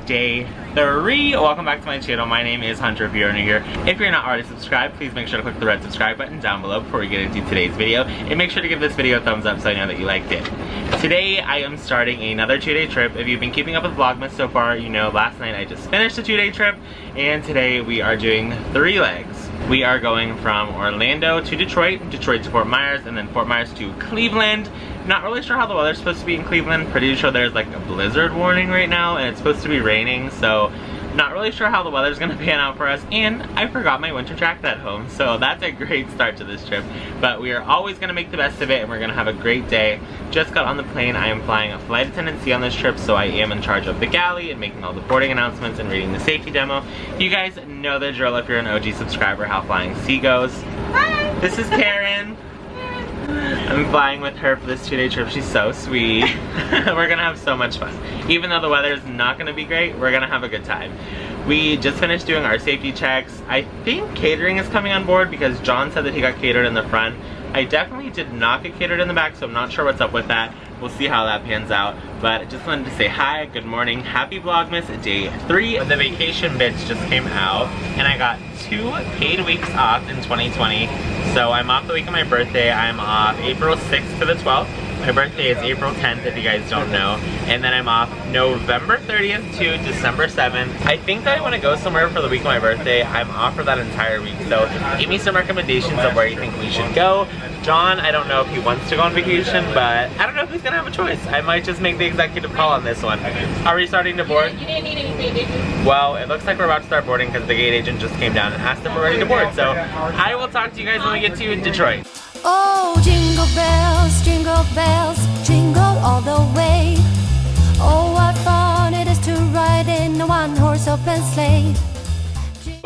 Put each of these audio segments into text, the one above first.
day 3. Welcome back to my channel. My name is Hunter if you're new here. If you're not already subscribed, please make sure to click the red subscribe button down below before we get into today's video. And make sure to give this video a thumbs up so I know that you liked it. Today I am starting another 2-day trip. If you've been keeping up with Vlogmas so far, you know last night I just finished a 2-day trip. And today we are doing 3 legs. We are going from Orlando to Detroit, Detroit to Fort Myers, and then Fort Myers to Cleveland. Not really sure how the weather's supposed to be in Cleveland. Pretty sure there's like a blizzard warning right now and it's supposed to be raining, so not really sure how the weather's gonna pan out for us. And I forgot my winter jacket at home, so that's a great start to this trip. But we are always gonna make the best of it and we're gonna have a great day. Just got on the plane. I am flying a flight attendant on this trip, so I am in charge of the galley and making all the boarding announcements and reading the safety demo. You guys know the drill if you're an OG subscriber, how flying C goes. Hi! This is Karen. I'm flying with her for this 2-day trip. She's so sweet. We're gonna have so much fun. Even though the weather is not gonna be great, we're gonna have a good time. We just finished doing our safety checks. I think catering is coming on board because John said that he got catered in the front. I definitely did not get catered in the back, so I'm not sure what's up with that. We'll see how that pans out. But I just wanted to say hi, good morning, happy Vlogmas, day 3. The vacation bits just came out, and I got 2 paid weeks off in 2020. So I'm off the week of my birthday. I'm off April 6th to the 12th. My birthday is April 10th if you guys don't know. And then I'm off November 30th to December 7th. I think that I want to go somewhere for the week of my birthday. I'm off for that entire week. So give me some recommendations of where you think we should go. John, I don't know if he wants to go on vacation, but I don't know if he's gonna have a choice. I might just make the executive call on this one. Are we starting to board? You didn't need anything, did you? Well, it looks like we're about to start boarding because the gate agent just came down and asked if we're ready to board. So I will talk to you guys when we get to Detroit. Oh, jingle bells, jingle all the way. Oh, what fun it is to ride in a one-horse open sleigh.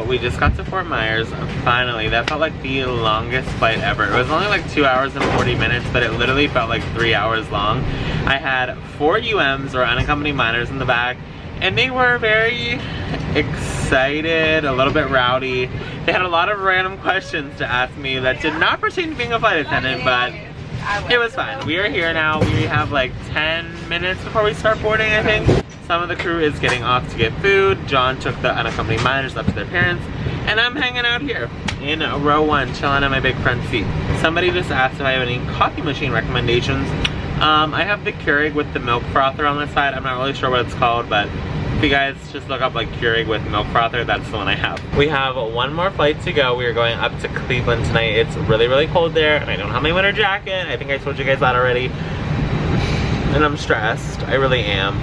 We just got to Fort Myers, finally. That felt like the longest flight ever. It was only like 2 hours and 40 minutes, but it literally felt like 3 hours long. I had 4 UMs, or unaccompanied minors, in the back, and they were very excited, a little bit rowdy. They had a lot of random questions to ask me that did not pertain to being a flight attendant, but it was fine. We are here now. We have like 10 minutes before we start boarding, I think. Some of the crew is getting off to get food. John took the unaccompanied minors up to their parents. And I'm hanging out here in row 1, chilling in my big front seat. Somebody just asked if I have any coffee machine recommendations. I have the Keurig with the milk frother on the side. I'm not really sure what it's called, but if you guys just look up like Keurig with milk frother, that's the one I have. We have 1 more flight to go. We are going up to Cleveland tonight. It's really, really cold there, and I don't have my winter jacket. I think I told you guys that already. And I'm stressed. I really am.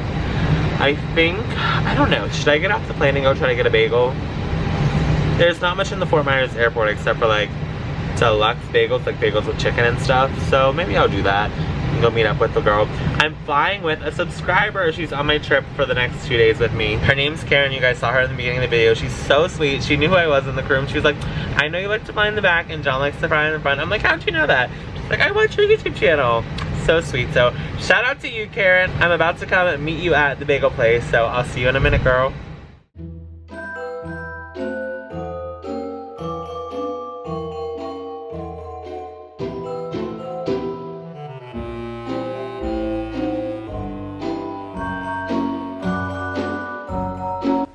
I think, I don't know, should I get off the plane and go try to get a bagel? There's not much in the Fort Myers airport except for like deluxe bagels, like bagels with chicken and stuff. So maybe I'll do that and go meet up with the girl. I'm flying with a subscriber. She's on my trip for the next 2 days with me. Her name's Karen. You guys saw her in the beginning of the video. She's so sweet. She knew who I was in the crew. She was like, I know you like to fly in the back and John likes to fly in the front. I'm like, how'd you know that? She's like, I watch your YouTube channel. So sweet. So shout out to you, Karen. I'm about to come and meet you at the bagel place, so I'll see you in a minute, girl.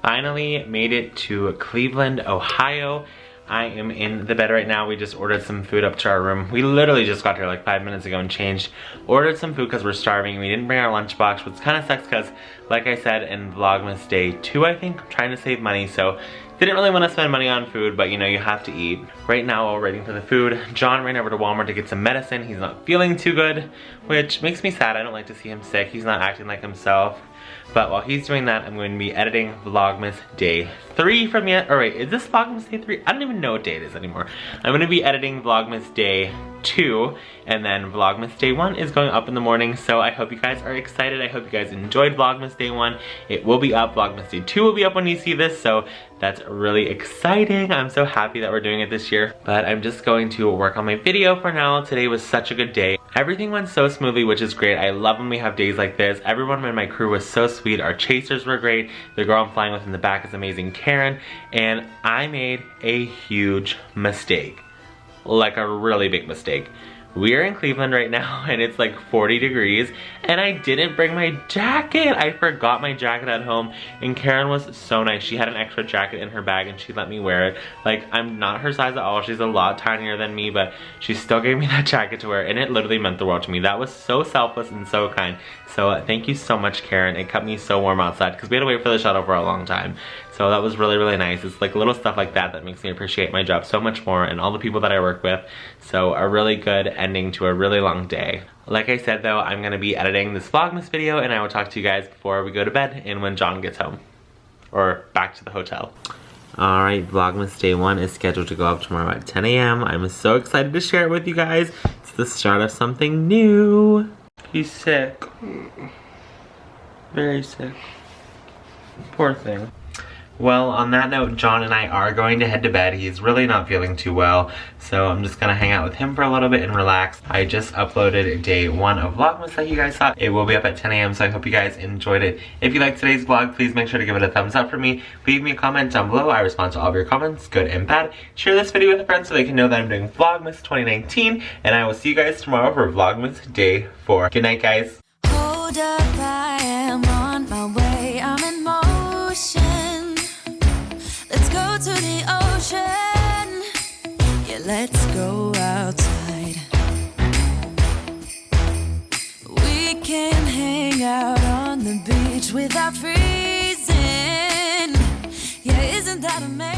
Finally made it to Cleveland, Ohio. I am in the bed right now. We just ordered some food up to our room. We literally just got here like 5 minutes ago and changed. Ordered some food because we're starving. We didn't bring our lunchbox, which kind of sucks because, like I said in Vlogmas day 2, I think, I'm trying to save money, so didn't really want to spend money on food, but you know, you have to eat. Right now, while we're waiting for the food, John ran over to Walmart to get some medicine. He's not feeling too good, which makes me sad. I don't like to see him sick. He's not acting like himself. But while he's doing that, I'm going to be editing Vlogmas day 3 from yet. Or wait, is this Vlogmas day 3? I don't even know what day it is anymore. I'm going to be editing Vlogmas day 2, and then Vlogmas day 1 is going up in the morning. So I hope you guys are excited. I hope you guys enjoyed Vlogmas day 1. It will be up. Vlogmas day 2 will be up when you see this. So that's really exciting. I'm so happy that we're doing it this year. But I'm just going to work on my video for now. Today was such a good day. Everything went so smoothly, which is great. I love when we have days like this. Everyone in my crew was so sweet. Our chasers were great. The girl I'm flying with in the back is amazing, Karen. And I made a huge mistake. Like a really big mistake. We are in Cleveland right now and it's like 40 degrees and I didn't bring my jacket. I forgot my jacket at home and Karen was so nice. She had an extra jacket in her bag and she let me wear it. Like, I'm not her size at all. She's a lot tinier than me, but she still gave me that jacket to wear and it literally meant the world to me. That was so selfless and so kind. So thank you so much, Karen. It kept me so warm outside because we had to wait for the shuttle for a long time. So that was really, really nice. It's like little stuff like that that makes me appreciate my job so much more and all the people that I work with. So a really good ending to a really long day. Like I said though, I'm gonna be editing this Vlogmas video and I will talk to you guys before we go to bed and when John gets home. Or back to the hotel. Alright, Vlogmas day 1 is scheduled to go up tomorrow at 10 a.m. I'm so excited to share it with you guys. It's the start of something new. He's sick. Very sick. Poor thing. Well, on that note, John and I are going to head to bed. He's really not feeling too well, so I'm just gonna hang out with him for a little bit and relax. I just uploaded day 1 of Vlogmas that you guys saw. It will be up at 10 a.m., so I hope you guys enjoyed it. If you liked today's vlog, please make sure to give it a thumbs up for me. Leave me a comment down below. I respond to all of your comments, good and bad. Share this video with a friend so they can know that I'm doing Vlogmas 2019, and I will see you guys tomorrow for Vlogmas day 4. Good night, guys. Hold up, I am on my way, I'm in motion. Let's go to the ocean. Yeah, let's go outside. We can hang out on the beach without freezing. Yeah, isn't that amazing?